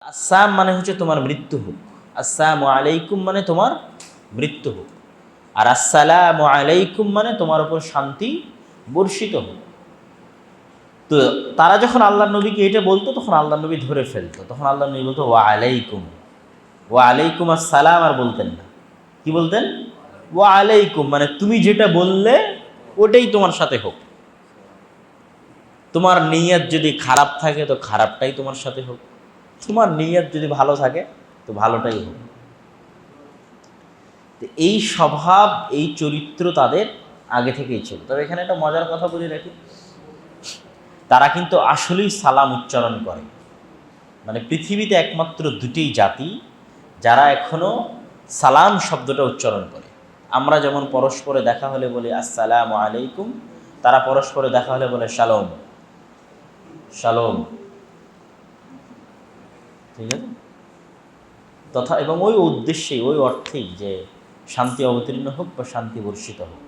আসসালাম মানে হচ্ছে তোমার মৃত্যু হোক, আসসালামু আলাইকুম মানে তোমার মৃত্যু হোক, আর আসসালামু আলাইকুম মানে তোমার উপর শান্তি বর্ষিত হোক। তো তারা যখন আল্লাহ নবীকে এটা বলতো তখন আল্লাহ নবী ধরে ফেলতো, তখন আল্লাহ নবী বলতো ওয়া আলাইকুম, ওয়া আলাইকুম আসসালাম, আর বলতেন না। কি বলতেন? ওয়া আলাইকুম, মানে তুমি যেটা বললে ওটাই তোমার সাথে হোক। তোমার নিয়ত যদি খারাপ থাকে তো খারাপটাই তোমার সাথে হোক, তোমার নিয়ত যদি ভালো থাকে তো ভালোটাই হোক। তো এই স্বভাব, এই চরিত্র তাদের আগে থেকেই ছিল। তবে এখানে একটা মজার কথা বলে রাখি, তারা কিন্তু আসলেই সালাম উচ্চারণ করে। মানে পৃথিবীতে একমাত্র দুটি জাতি যারা এখনো সালাম শব্দটা উচ্চারণ করে। আমরা যেমন পরস্পরে দেখা হলে বলি আসসালামু আলাইকুম, তারা পরস্পরে দেখা হলে বলে শালোম শালোম, ঠিক আছে? তথা এবং ওই উদ্দেশ্যেই, ওই অর্থেই যে শান্তি অবতীর্ণ হোক বা শান্তি বর্ষিত হোক।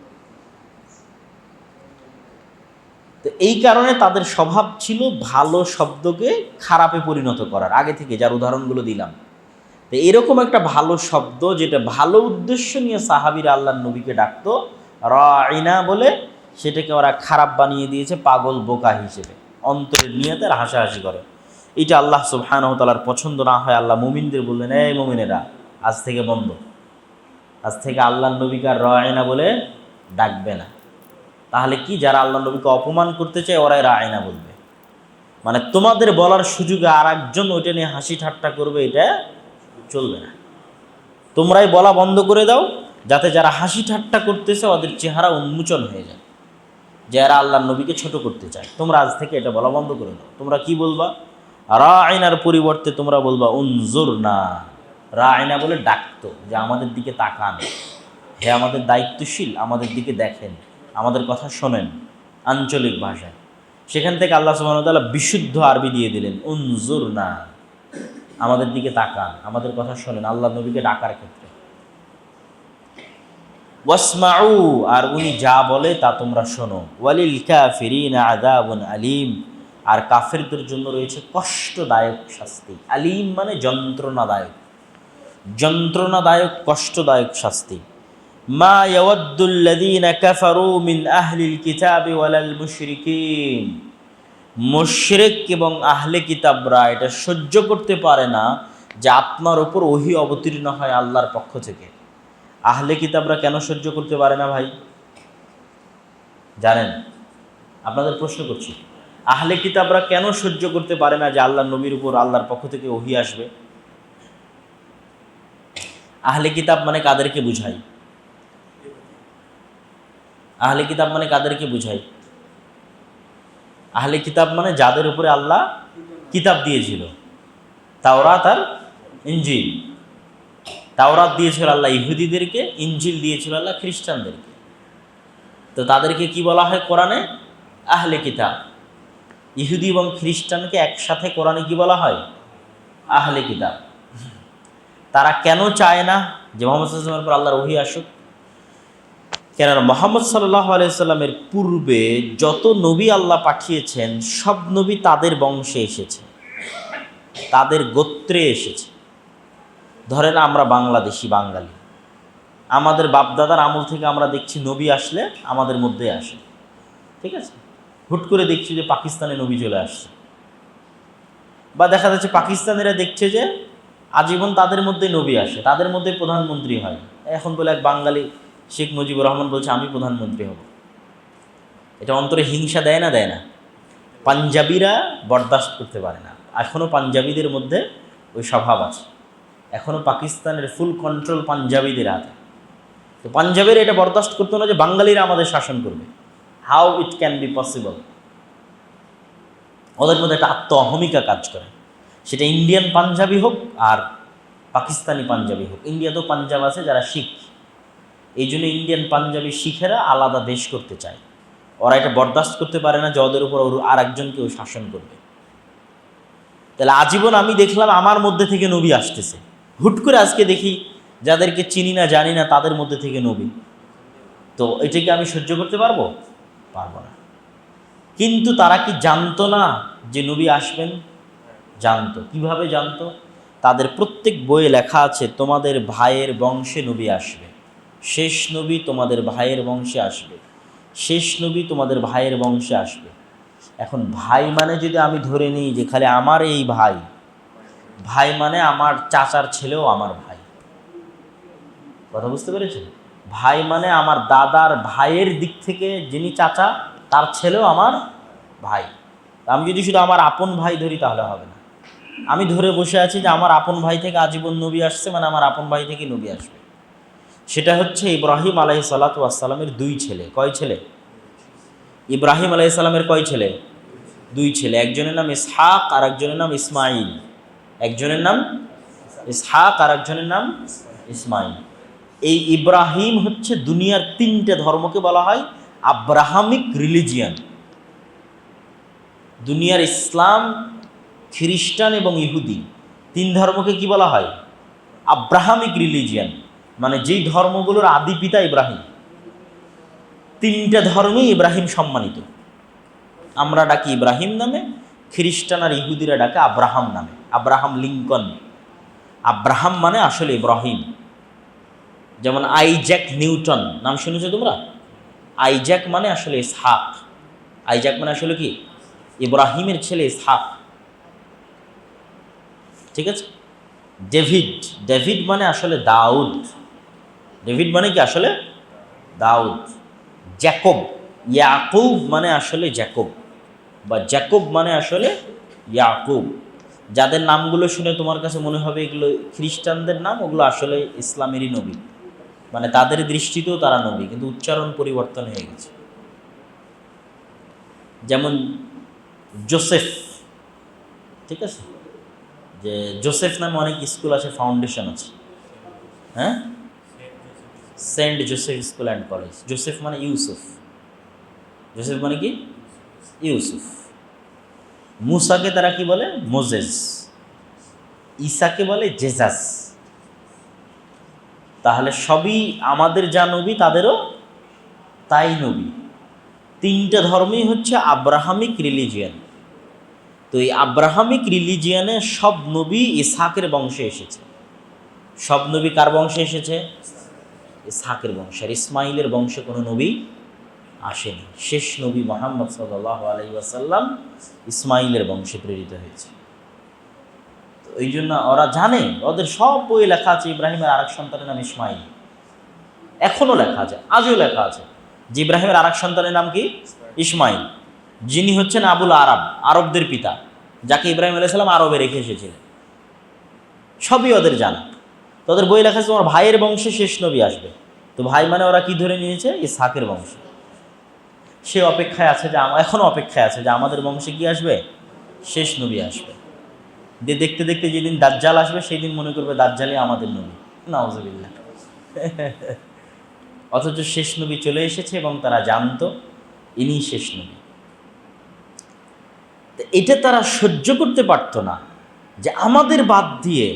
তো এই কারণে তাদের স্বভাব ছিল ভালো শব্দকে খারাপে পরিণত করার, আগে থেকে যার উদাহরণগুলো দিলাম। তো এরকম একটা ভালো শব্দ যেটা ভালো উদ্দেশ্য নিয়ে সাহাবীরা আল্লাহর নবীকে ডাকতো রাইনা বলে, সেটাকে ওরা খারাপ বানিয়ে দিয়েছে পাগল বোকা হিসেবে, অন্তরের নিয়তে হাসাহাসি করে। এটা আল্লাহ সুবহানাহু ওয়া তাআলার পছন্দ না হয়। আল্লাহ মুমিনদের বললেন, এই মুমিনেরা, আজ থেকে বন্ধ, আজ থেকে আল্লাহর নবীকে আর রাইনা বলে ডাকবে না। তাহলে কি, যারা আল্লাহ নবীকে অপমান করতে চায় ওরাই রায়না বলবে। মানে তোমাদের বলার সুযোগে আর একজন ওইটা নিয়ে হাসি ঠাট্টা করবে, এটা চলবে না। তোমরাই বলা বন্ধ করে দাও, যাতে যারা হাসি ঠাট্টা করতেছে ওদের চেহারা উন্মোচন হয়ে যায়, যারা আল্লাহ নবীকে ছোট করতে চায়। তোমরা আজ থেকে এটা বলা বন্ধ করে দাও। তোমরা কি বলবা? রায়নার পরিবর্তে তোমরা বলবা উনজুর না। রায়না বলে ডাকতো যে আমাদের দিকে তাকান, হে আমাদের দায়িত্বশীল, আমাদের দিকে দেখেন, আমাদের কথা শোনেন, আঞ্চলিক ভাষায়। সেখান থেকে আল্লাহ সুবহানাহু ওয়া তাআলা বিশুদ্ধ আরবি দিয়ে দিলেন, উনজুর না, আমাদের দিকে তাকান, আমাদের কথা শোনেন, আল্লাহ নবীকে ডাকার ক্ষেত্রে। ওয়াসমাউ, আর উনি যা বলে তা তোমরা শোনো। ওয়ালিল কাফিরিনা আযাবুন আলীম, আর কাফেরদের জন্য রয়েছে কষ্টদায়ক শাস্তি। আলীম মানে যন্ত্রণাদায়ক, যন্ত্রণাদায়ক কষ্টদায়ক শাস্তি। মা ইয়াওয়াদ্দুল্লাযীনা কাফারু মিন আহলিল কিতাবি ওয়ালাল মুশরিকিন, মুশরিক এবং আহলে কিতাবরা এটা সহ্য করতে পারে না যে আপনার উপর ওহী অবতীর্ণ হয় আল্লাহর পক্ষ থেকে। আহলে কিতাবরা কেন সহ্য করতে পারে না ভাই জানেন? আপনাদের প্রশ্ন করছি, আহলে কিতাবরা কেন সহ্য করতে পারে না যে আল্লাহর নবীর উপর আল্লাহর পক্ষ থেকে ওহী আসবে? আহলে কিতাব মানে কাদেরকে বুঝায়? আহলে কিতাব মানে কাদেরকে বুঝায়? আহলে কিতাব মানে যাদের উপরে আল্লাহ কিতাব দিয়েছিল, তাওরাত আর ইনজিল। তাওরাত দিয়েছিল আল্লাহ ইহুদিদেরকে, ইনজিল দিয়েছিল আল্লাহ খ্রিস্টানদেরকে। তো তাদেরকে কি বলা হয় কোরআনে? আহলে কিতাব। ইহুদি এবং খ্রিস্টানকে একসাথে কোরআনে কি বলা হয়? আহলে কিতাব। তারা কেন চায় না যে মুহাম্মদ সাল্লাল্লাহু আলাইহি ওয়াসাল্লামের উপর আল্লাহর ওহী আসুক? কেননা মুহাম্মদ সাল্লাল্লাহু আলাইহি সাল্লামের পূর্বে যত নবী আল্লাহ পাঠিয়েছেন সব নবী তাদের বংশে এসেছে, তাদের গোত্রে এসেছে। ধরেন আমরা বাংলাদেশি, বাঙালি, আমাদের বাপদাদার আমল থেকে আমরা দেখছি নবী আসলে আমাদের মধ্যে আসে, ঠিক আছে? হুট করে দেখছি যে পাকিস্তানে নবী চলে আসছে, বা দেখা যাচ্ছে পাকিস্তানিরা দেখছে যে আজীবন তাদের মধ্যে নবী আসে, তাদের মধ্যে প্রধানমন্ত্রী হয়। এখন বলে এক বাঙালি শেখ মুজিবুর রহমান বলছে আমি প্রধানমন্ত্রী হব। এটা অন্তরে হিংসা দেয় না? দেয় না? পাঞ্জাবিরা বরদাস্ত করতে পারে না। এখনও পাঞ্জাবিদের মধ্যে ওই স্বভাব আছে, এখনও পাকিস্তানের ফুল কন্ট্রোল পাঞ্জাবিদের হাতে। তো পাঞ্জাবের এটা বরদাস্ত করতো না যে বাঙালিরা আমাদের শাসন করবে। How it can be possible? ওদের মধ্যে একটা আত্ম অহমিকা কাজ করে, সেটা ইন্ডিয়ান পাঞ্জাবি হোক আর পাকিস্তানি পাঞ্জাবি হোক। ইন্ডিয়াতেও পাঞ্জাব আছে যারা শিখ, এই জন্য ইন্ডিয়ান পাঞ্জাবি শিখেরা আলাদা দেশ করতে চায়। ওরা এটা বরদাস্ত করতে পারে না যে ওদের উপর আর একজনকেও শাসন করবে। তাহলে আজীবন আমি দেখলাম আমার মধ্যে থেকে নবী আসতেছে, হুট করে আজকে দেখি যাদেরকে চিনি না জানি না তাদের মধ্যে থেকে নবী। তো এটাকে আমি সহ্য করতে পারবো? পারবো না। কিন্তু তারা কি জানতো না যে নবী আসবেন? জানতো। কিভাবে জানতো? তাদের প্রত্যেক বইয়ে লেখা আছে তোমাদের ভাইয়ের বংশে নবী আসবে, শেষ নবী তোমাদের ভাইয়ের বংশে আসবে, শেষ নবী তোমাদের ভাইয়ের বংশে আসবে। এখন ভাই মানে যদি আমি ধরে নিই যে খালি আমার এই ভাই, ভাই মানে আমার চাচার ছেলেও আমার ভাই। কথা বুঝতে পেরেছেন? ভাই মানে আমার দাদার ভাইয়ের দিক থেকে যিনি চাচা, তার ছেলেও আমার ভাই। আমি যদি শুধু আমার আপন ভাই ধরি তাহলে হবে না। আমি ধরে বসে আছি যে আমার আপন ভাই থেকে আজীবন নবী আসছে, মানে আমার আপন ভাই থেকে নবী আসবে। সেটা হচ্ছে ইব্রাহিম আলাইহিসসালাতু ওয়াসসালামের 2 ছেলে। কয় ছেলে? ইব্রাহিম আলাইহিসসালামের কয় ছেলে? 2 ছেলে। একজনের নাম ইসহাক আর একজনের নাম ইসমাইল। একজনের নাম ইসহাক আর একজনের নাম ইসমাইল। এই ইব্রাহিম হচ্ছে দুনিয়ার 3টে ধর্মকে বলা হয় আব্রাহামিক রিলিজিয়ান। দুনিয়ার ইসলাম, খ্রিস্টান এবং ইহুদি 3 ধর্মকে কি বলা হয়? Abrahamic religion. মানে যেই ধর্মগুলোর আদি পিতা ইব্রাহিম। 3টে ধর্মেই ইব্রাহিম সম্মানিত। আমরা ডাকি ইব্রাহিম নামে, খ্রিস্টান আর ইহুদিরা ডাকে আব্রাহাম নামে। Abraham Lincoln. আব্রাহাম মানে আসলে ইব্রাহিম। যেমন আইজ্যাক নিউটন নাম শুনেছো তোমরা? আইজ্যাক মানে আসলে ইসহাক। আইজ্যাক মানে আসলে কি? ইব্রাহিমের ছেলে ইসহাক। ঠিক আছে? ডেভিড মানে আসলে দাউদ। ডেভিড মানে কি আসলে দাউদ। জ্যাকব, ইয়াকুব মানে আসলে জ্যাকব, বা জ্যাকব মানে আসলে ইয়াকুব। যাদের নামগুলো শুনে তোমার কাছে মনে হবে এগুলো খ্রিস্টানদের নাম, ওগুলো আসলে ইসলামেরই নবী। মানে তাদের দৃষ্টিতেও তারা নবী, কিন্তু উচ্চারণ পরিবর্তন হয়ে গেছে। যেমন জোসেফ, ঠিক আছে? যে জোসেফ নামে অনেক স্কুল আছে, ফাউন্ডেশন আছে। হ্যাঁ, Saint Joseph school and college. Joseph মানে ইউসুফ। জোসেফ মানে কি? ইউসুফ। মুসাকে তারা কি বলে? মোজেস। ঈসাকে বলে জেসাস। তাহলে সবই আমাদের যা নবী তাদেরও তাই নবী। 3টে ধর্মই হচ্ছে আব্রাহামিক রিলিজিয়ান। তো এই আব্রাহামিক রিলিজিয়ানে সব নবী ইসহাকের বংশে এসেছে। সব নবী কার বংশে এসেছে? ইসহাকের বংশে। আর ইসমাইলের বংশে কোনো নবী আসেনি। শেষ নবী মুহাম্মদ সাল্লাল্লাহু আলাইহি ওয়াসাল্লাম ইসমাইলের বংশে প্রেরিত হয়েছে। তো এই জন্য ওরা জানে, ওদের সব বই লেখা আছে ইব্রাহিমের আরেক সন্তানের নাম ইসমাইল। এখনও লেখা আছে, আজও লেখা আছে যে ইব্রাহিমের আরেক সন্তানের নাম কি? ইসমাইল, যিনি হচ্ছেন আবুল আরব, আরবদের পিতা, যাকে ইব্রাহিম আলাইহিস সালাম আরবে রেখে এসেছিলেন। সবই ওদের জানা। তো ওদের বই লেখা আছে তোমার ভাইয়ের বংশে শেষ নবী আসবে। তো ভাই মানে ওরা কি ধরে নিয়েছে? ইসহাকের বংশ। সে অপেক্ষায় আছে যে, এখনও অপেক্ষায় আছে যে আমাদের বংশে কি আসবে? শেষ নবী আসবে। দিয়ে দেখতে দেখতে যেদিন দাজ্জাল আসবে সেই দিন মনে করবে দাজ্জালই আমাদের নবী। নাউজুবিল্লাহ। অথচ শেষ নবী চলে এসেছে এবং তারা জানতো ইনি শেষ নবী। এটা তারা সহ্য করতে পারতো না যে আমাদের বাদ দিয়ে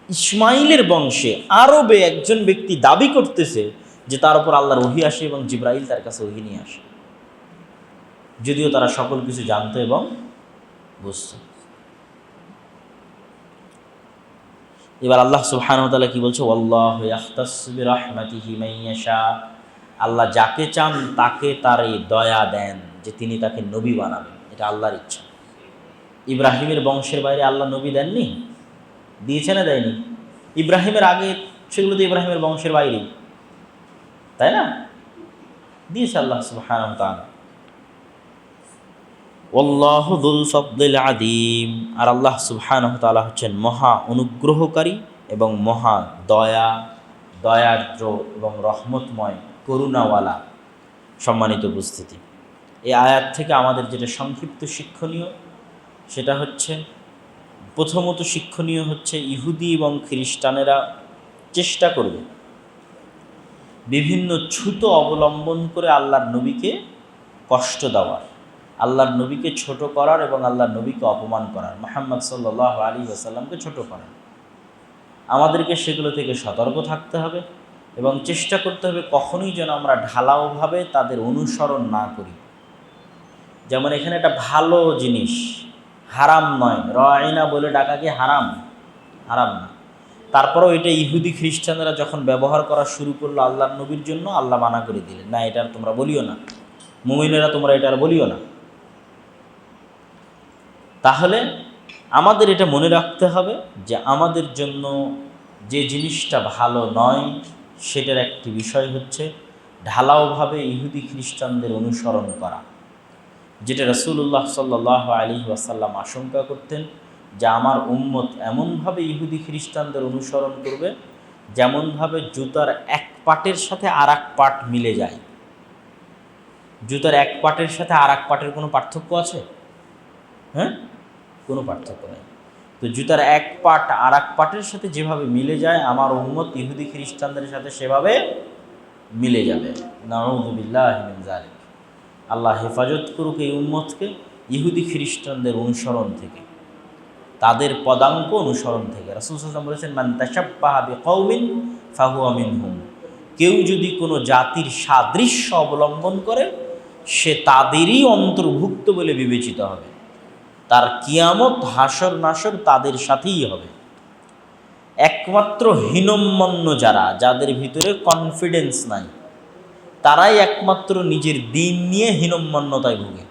ইসমাইলের বংশে আরবে একজন ব্যক্তি দাবি করতেছে যে তার উপর আল্লাহর ওহী আসে এবং জিবরাইল তার কাছে ওহী নিয়ে আসে। যদিও তারা সকল কিছু জানতো এবং বুঝতো। এবার আল্লাহ সুবহানাহু ওয়া তাআলা কি বলছে? ওয়াল্লাহু ইয়াখতাসসু বিরাহমাতিহি মান ইয়াশা। আল্লাহ যাকে চান তাকে তার এই দয়া দেন যে তিনি তাকে নবী বানাবেন। এটা আল্লাহর ইচ্ছা। ইব্রাহিমের বংশের বাইরে আল্লাহ নবী দেননি? দিয়েছে না দেয়নি? ইব্রাহিমের আগে সেগুলো তো ইব্রাহিমের বংশের বাইরেই, তাই না? দিয়েছে আল্লাহ সুবহানাহু ওয়া তাআলা। ওয়াল্লাহু যুল ফাদলিল আযীম। আর আল্লাহ সুবহানাহু ওয়া তাআলা হচ্ছেন মহা অনুগ্রহকারী এবং মহা দয়ার্দ্র এবং রহমতময়, করুণাওয়ালা। সম্মানিত উপস্থিতি, এই আয়াত থেকে আমাদের যেটা সংক্ষিপ্ত শিক্ষণীয় সেটা হচ্ছে, প্রথমত শিক্ষণীয় হচ্ছে ইহুদি এবং খ্রিস্টানেরা চেষ্টা করবে বিভিন্ন ছুতো অবলম্বন করে আল্লাহর নবীকে কষ্ট দেওয়ার, আল্লাহর নবীকে ছোট করার এবং আল্লাহর নবীকে অপমান করার, মুহাম্মদ সাল্লাল্লাহু আলাইহি ওয়াসাল্লামকে ছোট করার। আমাদেরকে সেগুলো থেকে সতর্ক থাকতে হবে এবং চেষ্টা করতে হবে কখনোই যেন আমরা ঢালাওভাবে তাদের অনুসরণ না করি। যেমন এখানে একটা ভালো জিনিস, হারাম নয়, রাইনা বলে ডাকা কি হারাম? হারাম না। তারপরেও এটা ইহুদি খ্রিস্টানরা যখন ব্যবহার করা শুরু করলো আল্লাহর নবীর জন্য, আল্লাহ মানা করে দিলেন, না এটা আর তোমরা বলিও না, মুমিনেরা তোমরা এটা আর বলিও না। তাহলে আমাদের এটা মনে রাখতে হবে যে আমাদের জন্য যে জিনিসটা ভালো নয় সেটার একটি বিষয় হচ্ছে ঢালাওভাবে ইহুদি খ্রিস্টানদের অনুসরণ করা, যেটা রাসূলুল্লাহ সাল্লাল্লাহু আলাইহি ওয়াসাল্লাম আশঙ্কা করতেন যে আমার উম্মত এমনভাবে ইহুদি খ্রিস্টানদের অনুসরণ করবে যেমনভাবে জুতার এক পাটের সাথে আর এক পাট মিলে যায়। জুতার এক পাটের সাথে আর এক পাটের কোনো পার্থক্য আছে? হ্যাঁ, কোনো পার্থক্য নেই। তো জুতার এক পাট আর এক পাটের সাথে যেভাবে মিলে যায় আমার উম্মত ইহুদি খ্রিস্টানদের সাথে সেভাবে মিলে যাবে। নাউযু বিল্লাহি মিন যালিক। আল্লাহ হেফাজত করুক এই উম্মতকে ইহুদি খ্রিস্টানদের অনুসরণ থেকে, তাদের পদাঙ্ক অনুসরণ থেকে। রাসূল সাল্লাল্লাহু আলাইহি ওয়াসাল্লাম বলেছেন, মান তাশাব্বাহা বিকওমিন ফাহুয়া মিনহুম। কেউ যদি কোনো জাতির সাদৃশ্য অবলম্বন করে সে তাদেরই অন্তর্ভুক্ত বলে বিবেচিত হবে। তার কিয়ামত হাসর নাসর তাদের সাথেই হবে। একমাত্র হীনম্মন্য যারা, যাদের ভিতরে কনফিডেন্স নাই, তারাই একমাত্র নিজের দিন নিয়ে হীনম্মন্যতায় ভোগে।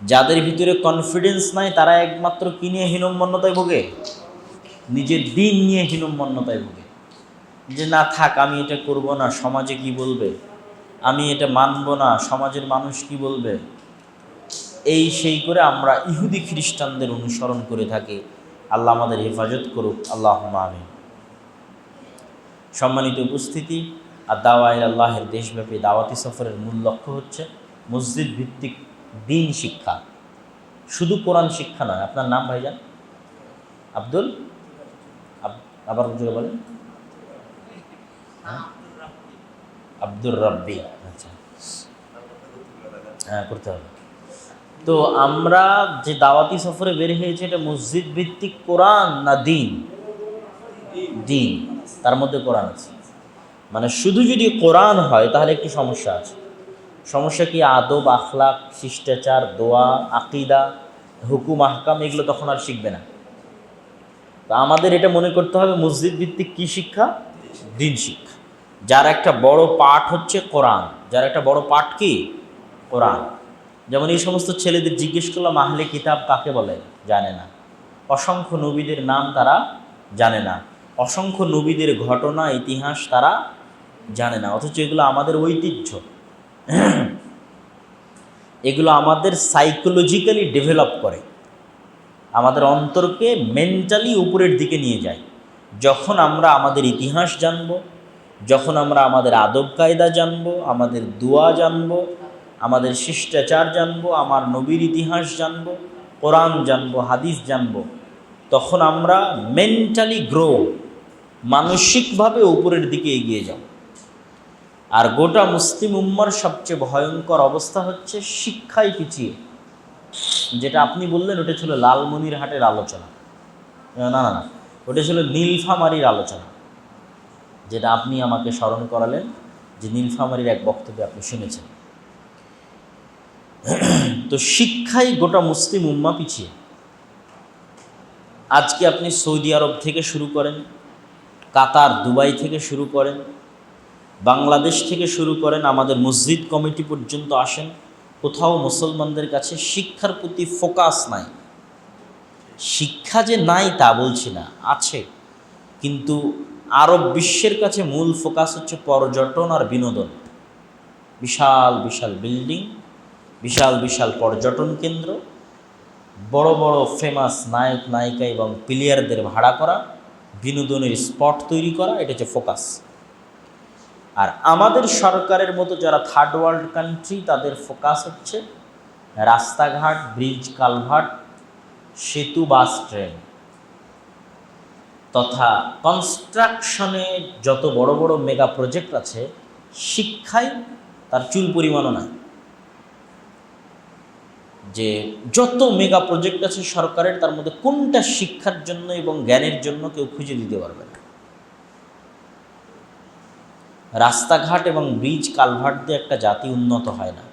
যাদের ভিতরে কনফিডেন্স নাই তারা একমাত্র কি নিয়ে হীনম্মন্যতায় ভোগে? নিজের দিন নিয়ে হীনম্মন্যতায় ভোগে। যে না থাক, আমি এটা করব না, সমাজে কি বলবে, আমি এটা মানব না, সমাজের মানুষ কি বলবে, এই সেই করে আমরা ইহুদি খ্রিস্টানদের অনুসরণ করে থাকি। আল্লাহ আমাদের হেফাজত করুক, আল্লাহুম্মা আমিন। সম্মানিত উপস্থিতি, আর দাওয়া ইলাল্লাহের দেশব্যাপী দাওয়াতি সফরের মূল লক্ষ্য হচ্ছে মসজিদ ভিত্তিক দিন শিক্ষা, শুধু কোরআন শিক্ষা নয়। আপনার নাম ভাইজান? আব্দুল, আবার জোরে বলেন। আব্দুর রাব্বি। আচ্ছা, হ্যাঁ করতে হবে। তো আমরা যে দাওয়াতি সফরে বের হয়েছে এটা মসজিদ ভিত্তিক কোরআন না দিন? দিন, তার মধ্যে কোরআন আছে। মানে শুধু যদি কোরআন হয় তাহলে একটি সমস্যা আছে। সমস্যা কি? আদব, আখলাক, শিষ্টাচার, দোয়া, আকিদা, হুকুম, আহকাম এগুলো তখন আর শিখবে না। তো আমাদের এটা মনে করতে হবে মসজিদ ভিত্তিক কী শিক্ষা? দিন শিক্ষা, যার একটা বড় পাঠ হচ্ছে কোরআন। যার একটা বড় পাঠ কি? কোরআন। যেমন এই সমস্ত ছেলেদের জিজ্ঞেস করলাম আহলে কিতাব কাকে বলে, জানে না। অসংখ্য নবীদের নাম তারা জানে না, অসংখ্য নবীদের ঘটনা ইতিহাস তারা জানে না, অথচ এগুলো আমাদের ঐতিহ্য। এগুলো আমাদের সাইকোলজিক্যালি ডেভেলপ করে, আমাদের অন্তরকে মেন্টালি উপরের দিকে নিয়ে যায়। যখন আমরা আমাদের ইতিহাস জানব, যখন আমরা আমাদের আদব কায়দা জানব, আমাদের দোয়া জানব, আমাদের শিষ্টাচার জানব, আমার নবীর ইতিহাস জানব, কোরআন জানব, হাদিস জানব, তখন আমরা মেন্টালি গ্রো, মানসিকভাবে উপরের দিকে এগিয়ে যাব। আর গোটা মুসলিম উম্মার সবচেয়ে ভয়ঙ্কর অবস্থা হচ্ছে শিক্ষায় পিছিয়ে। যেটা আপনি বললেন ওটা ছিল লালমনিরহাটের আলোচনা, না না না, ওটা ছিল নীলফামারীর আলোচনা, যেটা আপনি আমাকে স্মরণ করালেন যে নীলফামারীর এক বক্তব্যে আপনি শুনেছেন। তো শিক্ষায় গোটা মুসলিম উম্মা পিছিয়ে। আজকে আপনি সৌদি আরব থেকে শুরু করেন, কাতার, দুবাই থেকে শুরু করেন, বাংলাদেশ থেকে শুরু করেন, আমাদের মসজিদ কমিটি পর্যন্ত আসেন, কোথাও মুসলমানদের কাছে শিক্ষার প্রতি ফোকাস নাই। শিক্ষা যে নাই তা বলছি না, আছে, কিন্তু আরব বিশ্বের কাছে মূল ফোকাস হচ্ছে পর্যটন আর বিনোদন। বিশাল বিশাল বিল্ডিং, বিশাল বিশাল পর্যটন কেন্দ্র, বড় বড় ফেমাস নায়ক নায়িকা এবং প্লেয়ারদের ভাড়া করা, বিনোদনের স্পট তৈরি করা, এটা হচ্ছে ফোকাস। আর আমাদের সরকারের মতো যারা থার্ড ওয়ার্ল্ড কান্ট্রি, তাদের ফোকাস হচ্ছে রাস্তাঘাট, ব্রিজ, কালভার্ট, সেতু, বাস, ট্রেন তথা কনস্ট্রাকশনে যত বড় বড় মেগা প্রজেক্ট আছে, শিক্ষায় তার চুল পরিমাণও নাই। যে যত মেগা প্রজেক্ট আছে সরকারের, তার মধ্যে কোনটা শিক্ষার জন্য এবং জ্ঞানের জন্য কেউ খুঁজে দিতে পারবে না। রাস্তাঘাট এবং ব্রিজ, কালভার্ট দিয়ে একটা জাতি উন্নত হয় না।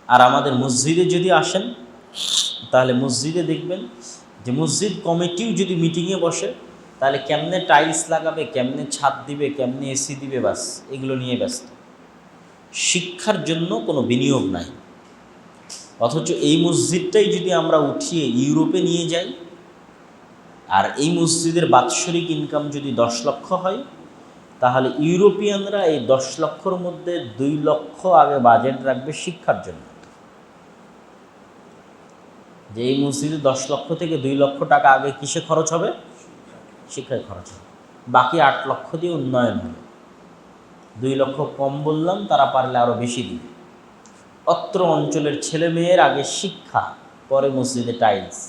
আর আমাদের মসজিদে যদি আসেন তাহলে মসজিদে দেখবেন যে মসজিদ কমিটিও যদি মিটিংয়ে বসে তাহলে কেমনে টাইলস লাগাবে, কেমনে ছাদ দিবে, কেমনে এসি দিবে, বাস এগুলো নিয়ে ব্যস্ত। শিক্ষার জন্য কোনো বিনিয়োগ নাই। অথচ এই মসজিদটাই যদি আমরা উঠিয়ে ইউরোপে নিয়ে যাই, আর এই মসজিদের বাৎসরিক ইনকাম যদি 10 লক্ষ হয়, তাহলে ইউরোপিয়ানরা এই 10 লক্ষর মধ্যে 2 লক্ষ আগে বাজেট রাখবে শিক্ষার জন্য। যে এই মসজিদে 10 লক্ষ থেকে 2 লক্ষ টাকা আগে কিসে খরচ হবে? শিক্ষায় খরচ হবে। বাকি 8 লক্ষ দিয়ে উন্নয়ন হবে। 2 লক্ষ কম বললাম, তারা পারলে আরও বেশি দিবে। অত্র অঞ্চলের ছেলে মেয়ের আগে শিক্ষা, পরে মসজিদে টাইলস।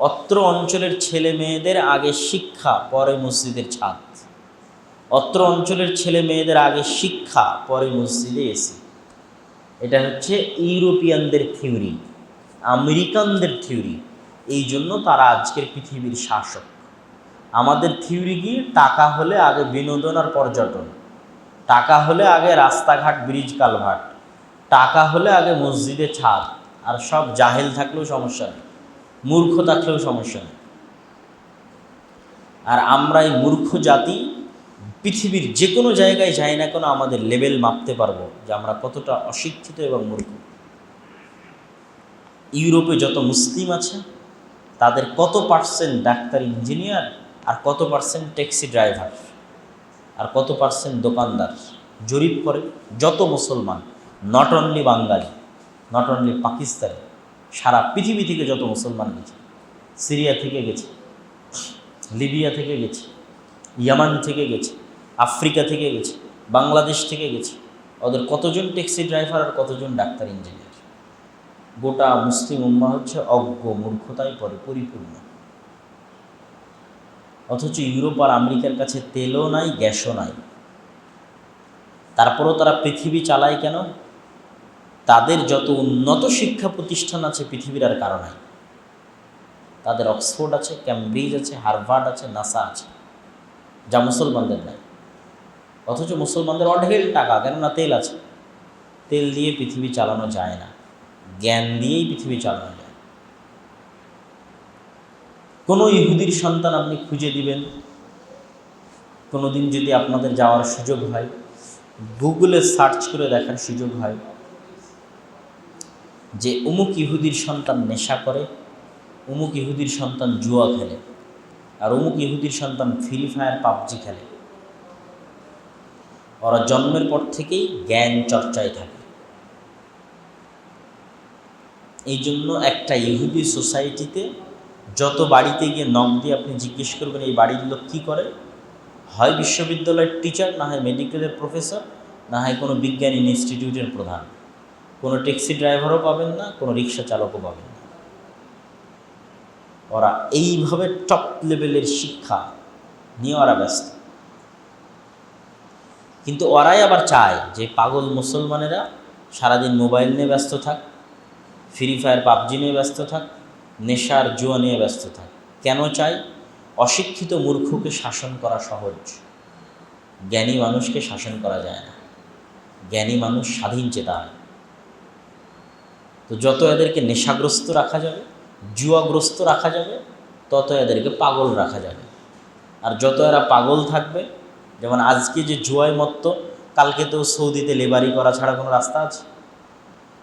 অত্র অঞ্চলের ছেলে মেয়েদের আগে শিক্ষা, পরে মসজিদের ছাদ। অত্র অঞ্চলের ছেলে মেয়েদের আগে শিক্ষা, পরে মসজিদে এসি। এটা হচ্ছে ইউরোপিয়ানদের থিওরি, আমেরিকানদের থিওরি। এই জন্য তারা আজকের পৃথিবীর শাসক। আমাদের থিওরি কি? টাকা হলে আগে বিনোদন আর পর্যটন, টাকা হলে আগে রাস্তাঘাট ব্রিজ কালভার্ট, টাকা হলে আগে মসজিদে ছাদ, আর সব জাহেল থাকলেও সমস্যা নেই, মূর্খ থাকলেও সমস্যা নেই। আর আমরা এই মূর্খ জাতি পৃথিবীর যে কোনো জায়গায় যাই না কেন আমাদের লেভেল মাপতে পারবো যে আমরা কতটা অশিক্ষিত এবং মূর্খ। ইউরোপে যত মুসলিম আছে তাদের কত পার্সেন্ট ডাক্তার, ইঞ্জিনিয়ার, আর কত পার্সেন্ট ট্যাক্সি ড্রাইভার, আর কত পার্সেন্ট দোকানদার? জরিপ করে যত মুসলমান, not only Bangali, not only Pakistani, সারা পৃথিবী থেকে যত মুসলমান গেছে, সিরিয়া থেকে গেছে, লিবিয়া থেকে গেছে, ইয়ামান থেকে গেছে, আফ্রিকা থেকে গেছে, বাংলাদেশ থেকে গেছে, ওদের কতজন ট্যাক্সি ড্রাইভার আর কতজন ডাক্তার, ইঞ্জিনিয়ার? গোটা মুসলিম উম্মাহ হচ্ছে অজ্ঞ মূর্খতায় পরিপূর্ণ। অথচ ইউরোপ আর আমেরিকার কাছে তেলও নাই, গ্যাসও নাই, তারপরও তারা পৃথিবী চালায় কেন? তাদের যত উন্নত শিক্ষা প্রতিষ্ঠান আছে পৃথিবীর আর কারো নাই। তাদের অক্সফোর্ড আছে, ক্যামব্রিজ আছে, হার্ভার্ড আছে, নাসা আছে, যা মুসলমানদের নাই। অথচ মুসলমানদের অঢেল টাকা, কেননা তেল আছে। তেল দিয়ে পৃথিবী চালানো যায় না, জ্ঞান দিয়েই পৃথিবী চালানো যায়। কোনো ইহুদির সন্তান আপনি খুঁজে দিবেন, কোনো দিন যদি আপনাদের যাওয়ার সুযোগ হয়, গুগলে সার্চ করে দেখার সুযোগ হয় যে অমুক ইহুদির সন্তান নেশা করে, অমুক ইহুদির সন্তান জুয়া খেলে, আর অমুক ইহুদির সন্তান ফ্রি ফায়ার, পাবজি খেলে, ওরা জন্মের পর থেকেই জ্ঞান চর্চায় থাকে। এই জন্য একটা ইহুদি সোসাইটিতে যত বাড়িতে গিয়ে নখ দিয়ে আপনি জিজ্ঞেস করবেন এই বাড়ির লোক কী করে, হয় বিশ্ববিদ্যালয়ের টিচার, না হয় মেডিকেলের প্রফেসর, না হয় কোনো বিজ্ঞান ইনস্টিটিউটের প্রধান। কোনো ট্যাক্সি ড্রাইভারও পাবেন না, কোনো রিক্সা চালকও পাবেন না। ওরা এইভাবে টপ লেভেলের শিক্ষা নিয়ে ওরা ব্যস্ত। কিন্তু ওরাই আবার চায় যে পাগল মুসলমানেরা সারাদিন মোবাইল নিয়ে ব্যস্ত থাক, ফ্রি ফায়ার পাবজি নিয়ে ব্যস্ত থাক, নেশার জুয়া নিয়ে ব্যস্ত থাক। কেন চাই? অশিক্ষিত মূর্খকে শাসন করা সহজ, জ্ঞানী মানুষকে শাসন করা যায় না। জ্ঞানী মানুষ স্বাধীন চেতা হয়। তো যত এদেরকে নেশাগ্রস্ত রাখা যাবে, জুয়াগ্রস্ত রাখা যাবে, তত এদেরকে পাগল রাখা যাবে। আর যত এরা পাগল থাকবে, যেমন আজকে যে জুয়ায় মত্ত, কালকে তো সৌদিতে লেবারি করা ছাড়া কোনো রাস্তা আছে?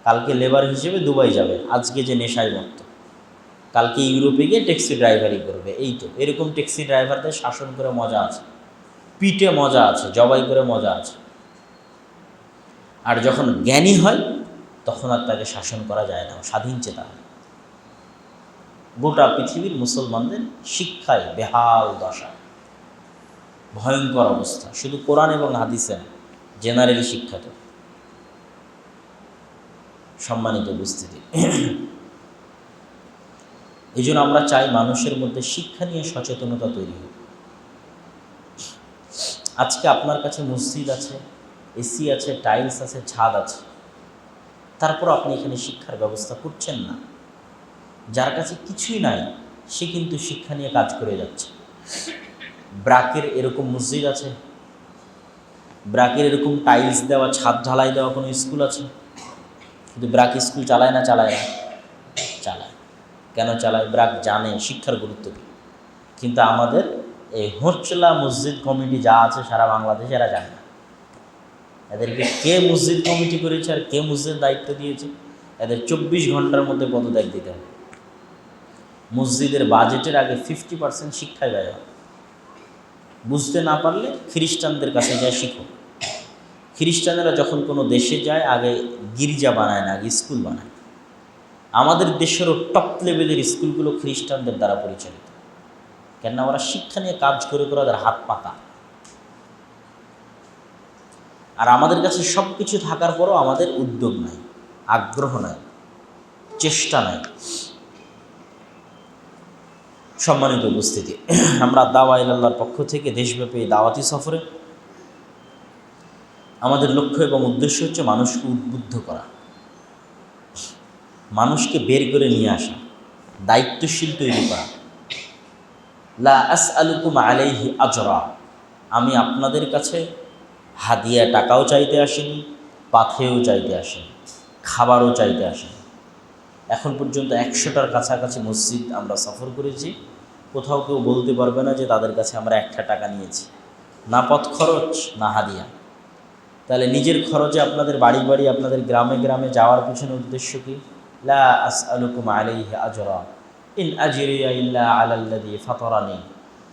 কালকে লেবার হিসেবে দুবাই যাবে। আজকে যে নেশায় মত্ত, কালকে ইউরোপে গিয়ে ট্যাক্সি ড্রাইভারি করবে। এই তো এরকম ট্যাক্সি ড্রাইভারদের শাসন করে মজা আছে, পিটে মজা আছে, জবাই করে মজা আছে। আর যখন জ্ঞানী হয় তখন আর তাকে শাসন করা যায় না, স্বাধীন চেতা হয়। গোটা পৃথিবীর মুসলমানদের শিক্ষায় বেহাল দশা, ভয়ঙ্কর অবস্থা। শুধু কোরআন এবং হাদিসে, জেনারেল শিক্ষাটা। সম্মানিত উপস্থিতি, এই জন্য আমরা চাই মানুষের মধ্যে শিক্ষা নিয়ে সচেতনতা তৈরি হোক। আজকে আপনার কাছে মসজিদ আছে, এসি আছে, টাইলস আছে, ছাদ আছে, তারপর আপনি এখানে শিক্ষার ব্যবস্থা করছেন না। যার কাছে কিছুই নাই সে কিন্তু শিক্ষা নিয়ে কাজ করে যাচ্ছে। ব্রাকের এরকম মসজিদ আছে, ব্রাকের এরকম টাইলস দেওয়া, ছাদ ঢালাই দেওয়া কোনো স্কুল আছে? কিন্তু ব্রাক স্কুল চালায় না? চালায় না? চালায়। কেন চালায়? ব্রাক জানে শিক্ষার গুরুত্ব কী। কিন্তু আমাদের এই হোচলা মসজিদ কমিটি যা আছে সারা বাংলাদেশে এরা জানে না। এদেরকে কে মসজিদ কমিটি করেছে আর কে মসজিদের দায়িত্ব দিয়েছে, এদের 24 ঘন্টার মধ্যে পদত্যাগ দিতে হবে। মসজিদের বাজেটের আগে 50% শিক্ষায় ব্যয় হয়। বুঝতে না পারলে খ্রিস্টানদের কাছে যায় শিখো। খ্রিস্টানেরা যখন কোনো দেশে যায় আগে গির্জা বানায় না, আগে স্কুল বানায়। আমাদের দেশেরও টপ লেভেলের স্কুলগুলো খ্রিস্টানদের দ্বারা পরিচালিত। কেননা ওরা শিক্ষা নিয়ে কাজ করে করে ওদের হাত পাকা। আর আমাদের কাছে সব কিছু থাকার পরও আমাদের উদ্যোগ নাই, আগ্রহ নাই, চেষ্টা নাই। সম্মানিত উপস্থিতি, আমরা দাওয়া ইলাল্লাহর পক্ষ থেকে দেশব্যাপী দাওয়াতি সফরে আমাদের লক্ষ্য এবং উদ্দেশ্য হচ্ছে মানুষকে উদ্বুদ্ধ করা, মানুষকে বের করে নিয়ে আসা, দায়িত্বশীল তৈরি করা। লা আসআলুকুম আলাইহি আজরা, আমি আপনাদের কাছে হাদিয়া টাকাও চাইতে আসিনি, পাথেও চাইতে আসিনি, খাবারও চাইতে আসিনি। এখন পর্যন্ত 100টার কাছাকাছি মসজিদ আমরা সফর করেছি। কোথাও কেউ বলতে পারবে না যে তাদের কাছে আমরা 1টা টাকা নিয়েছি, না পথ খরচ না হাদিয়া। তাহলে নিজের খরচে আপনাদের বাড়ি বাড়ি আপনাদের গ্রামে গ্রামে যাওয়ার পিছনে উদ্দেশ্য কি? লা আসআলুকুম আলাইহি আজরা ইন আজরিয়া ইল্লা আলাল্লাযী ফাতারানি।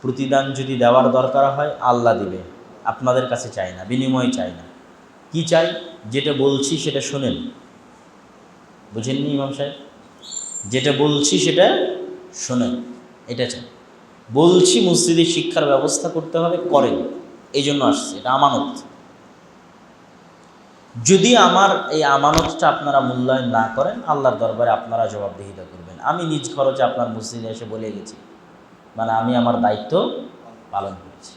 প্রতিদান যদি দেওয়ার দরকার হয় আল্লাহ দিবে, আপনাদের কাছে চাই না, বিনিময় চাই না। কি চাই? যেটা বলছি সেটা শোনেন। বুঝেননি ইমাম সাহেব? যেটা বলছি সেটা শোনেন, এটা চাই। বলছি মসজিদে শিক্ষার ব্যবস্থা করতে হবে, করেন, এই জন্য আসছে, এটা আমানত। যদি আমার এই আমানতটা আপনারা মূল্যায়ন না করেন, আল্লাহর দরবারে আপনারা জবাবদিহিতা করবেন। আমি নিজ খরচে আপনার মসজিদে এসে বলে গেছি, মানে আমি আমার দায়িত্ব পালন করেছি।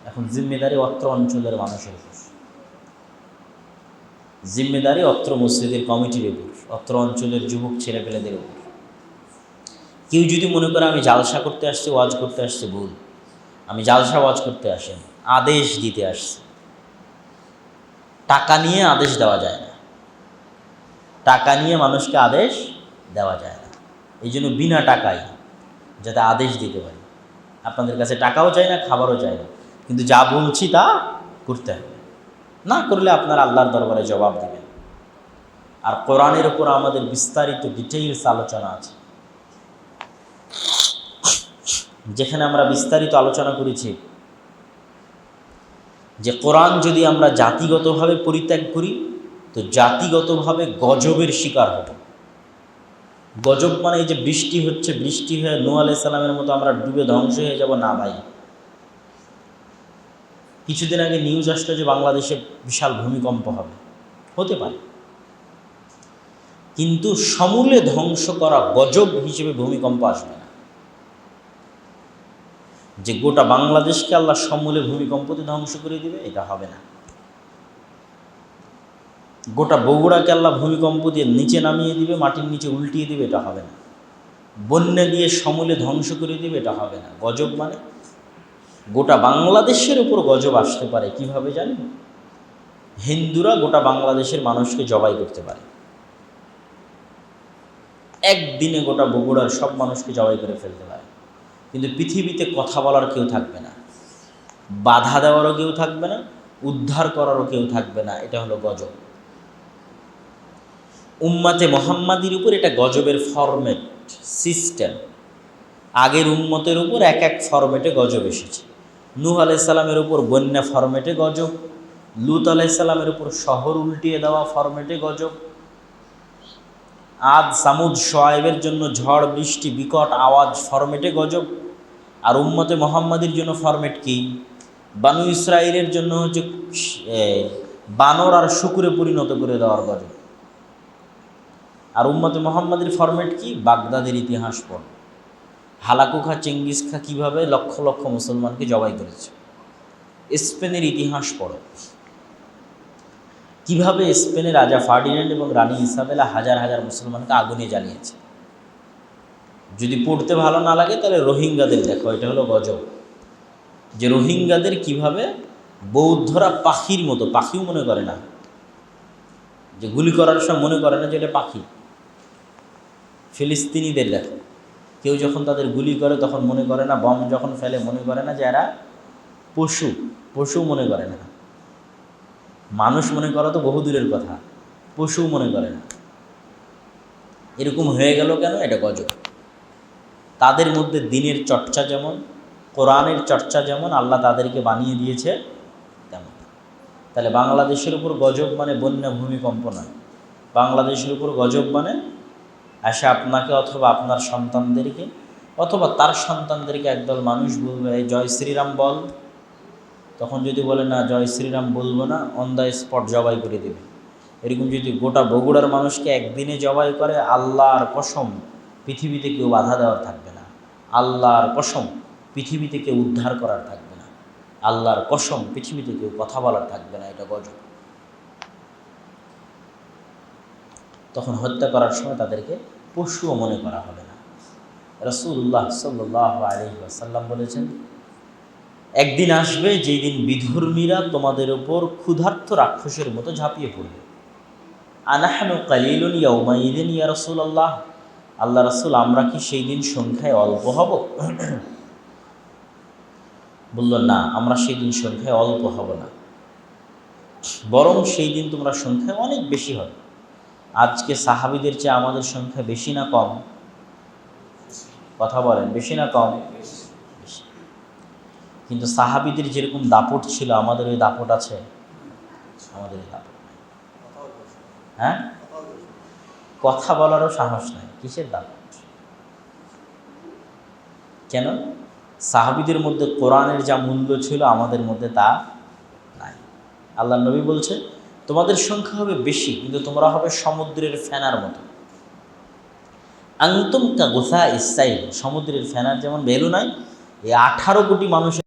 এখন জিম্মেদারি অত্র অঞ্চলের মানুষের উপর, জিম্মেদারি অত্র মসজিদের কমিটির উপর, অত্র অঞ্চলের যুবক ছেলেপেলেদের উপর। কেউ যদি মনে করে আমি জালসা করতে আসছি, ওয়াজ করতে আসছি, ভুল। আমি জালসা ওয়াজ করতে আসেন, আদেশ দিতে আসছি। টাকা নিয়ে আদেশ দেওয়া যায় না, টাকা নিয়ে মানুষকে আদেশ দেওয়া যায় না। এই জন্য বিনা টাকায় যাতে আদেশ দিতে পারি। আপনাদের কাছে টাকাও চাই না, খাবারও চাই না, কিন্তু যা বলছি তা করতে হবে। না করলে আপনার আল্লাহর দরবারে জবাব দেবেন। আর কোরআনের উপর আমাদের বিস্তারিত ডিটেইলস আলোচনা আছে, যেখানে আমরা বিস্তারিত আলোচনা করেছি যে কোরআন যদি আমরা জাতিগতভাবে পরিত্যাগ করি তো জাতিগতভাবে গজবের শিকার হব। গজব মানে এই যে বৃষ্টি হচ্ছে, বৃষ্টি হয়ে নূহ আলাইহিস সালামের মতো আমরা ডুবে ধ্বংস হয়ে যাব, না ভাই। কিছুদিন আগে নিউজ আসলো যে বাংলাদেশে বিশাল ভূমিকম্প হবে, হতে পারে, কিন্তু সমূলে ধ্বংস করা গজব হিসেবে ভূমিকম্প আসবে না। যে গোটা বাংলাদেশকে আল্লাহ সমূলে ভূমিকম্পতে ধ্বংস করে দিবে, এটা হবে না। গোটা বগুড়াকে আল্লাহ ভূমিকম্প দিয়ে নিচে নামিয়ে দিবে, মাটির নিচে উল্টিয়ে দিবে, এটা হবে না। বন্যা দিয়ে সমূলে ধ্বংস করে দিবে, এটা হবে না। গজব মানে গোটা বাংলাদেশের উপর গজব আসতে পারে। কিভাবে জানেন? হিন্দুরা গোটা বাংলাদেশের মানুষকে জবাই করতে পারে, একদিনে গোটা বগুড়ার সব মানুষকে জবাই করে ফেলতে পারে। কিন্তু পৃথিবীতে কথা বলার কেউ থাকবে না, বাধা দেওয়ারও কেউ থাকবে না, উদ্ধার করারও কেউ থাকবে না। এটা হলো গজব। উম্মাতে মুহাম্মাদির উপর এটা গজবের ফরম্যাট, সিস্টেম। আগের উম্মতের উপর এক এক ফরম্যাটে গজব এসেছে। নূহ আলাইহিস সালামের উপর বন্যা ফরম্যাটে গজব, লূত আলাইহিস সালামের উপর শহর উল্টিয়ে দেওয়া ফরম্যাটে গজব, আদ সামুদ শোয়াইবের জন্য ঝড় বৃষ্টি বিকট আওয়াজ ফরম্যাটে গজব। আর উম্মতে মুহাম্মাদির জন্য ফরম্যাট কি? বানু ইসরাইলের জন্য হচ্ছে বানর আর শুকুরে পরিণত করে দেওয়ার গজব। আর উম্মতে মুহাম্মাদির ফরম্যাট কি? বাগদাদের ইতিহাস পড়, হালাকু খা চেঙ্গিস খা কীভাবে লক্ষ লক্ষ মুসলমানকে জবাই করেছে। স্পেনের ইতিহাস পড়ো, কীভাবে স্পেনের রাজা ফার্ডিন্যান্ড এবং রানী ইসাবেলা হাজার হাজার মুসলমানকে আগুনে জ্বালিয়েছে। যদি পড়তে ভালো না লাগে তাহলে রোহিঙ্গাদের দেখো, এটা হলো গজব। যে রোহিঙ্গাদের কিভাবে বৌদ্ধরা পাখির মতো, পাখিও মনে করে না, যে গুলি করার সময় মনে করে না যে এটা পাখি। ফিলিস্তিনিদের দেখো, কেউ যখন তাদের গুলি করে তখন মনে করে না, বম যখন ফেলে মনে করে না যে এরা পশু, পশু মনে করে না। মানুষ মনে করা তো বহু দূরের কথা, পশু মনে করে না। এরকম হয়ে গেল কেন? এটা গজব। তাদের মধ্যে দিনের চর্চা যেমন, কোরআনের চর্চা যেমন আল্লাহ তাদেরকে বানিয়ে দিয়েছে তেমন। তাহলে বাংলাদেশের উপর গজব মানে বন্যা ভূমিকম্প নয়। বাংলাদেশের উপর গজব মানে আসে আপনাকে অথবা আপনার সন্তানদেরকে অথবা তার সন্তানদেরকে একদল মানুষ বলবে এই জয় শ্রীরাম বল, তখন যদি বলে না জয় শ্রীরাম বলবো না, অন দ্য স্পট জবাই করে দেবে। এরকম যদি গোটা বগুড়ার মানুষকে একদিনে জবাই করে, আল্লাহর কসম পৃথিবীতে কেউ বাধা দেওয়ার থাকবে না। আল্লাহর কসম পৃথিবীতে কেউ উদ্ধার করার থাকবে না। আল্লাহর কসম পৃথিবীতে কেউ কথা বলার থাকবে না। এটা গজব। তখন হত্যা করার সময় তাদেরকে পশুও মনে করা হবে না। রাসূলুল্লাহ সাল্লাল্লাহু আলাইহি ওয়াসাল্লাম বলেছেন, একদিন আসবে যেই দিন বিধর্মীরা তোমাদের উপর ক্ষুধার্ত রাক্ষসের মতো ঝাঁপিয়ে পড়বে। আনাহনু কালিলুন ইয়াউমাইযিন ইয়া রাসূলুল্লাহ, আল্লাহ রাসূল আমরা কি সেই দিন সংখ্যায় অল্প হব? বলল না, আমরা সেই দিন সংখ্যায় অল্প হব না, বরং সেই দিন তোমরা সংখ্যায় অনেক বেশি হবে। আজকে সাহাবীদের চেয়ে আমাদের সংখ্যা বেশি না কম? কথা বলেন, বেশি না কম? বেশি। কিন্তু সাহাবীদের যেরকম দাপট ছিল আমাদের ওই দাপট আছে? আমাদের এই দাপট নাই। হ্যাঁ, কথা বলারও সাহস নাই। কিসের দাপট? কেন? সাহাবীদের মধ্যে কোরআনের যা মূল্য ছিল আমাদের মধ্যে তা নাই। আল্লাহ নবী বলছে তোমাদের সংখ্যা হবে বেশি কিন্তু তোমরা হবে সমুদ্রের ফেনার মতো। আনতুম কা গুসা ইসাইল, সমুদ্রের ফেনার যেমন ভ্যালু নাই, এই 18 কোটি মানুষের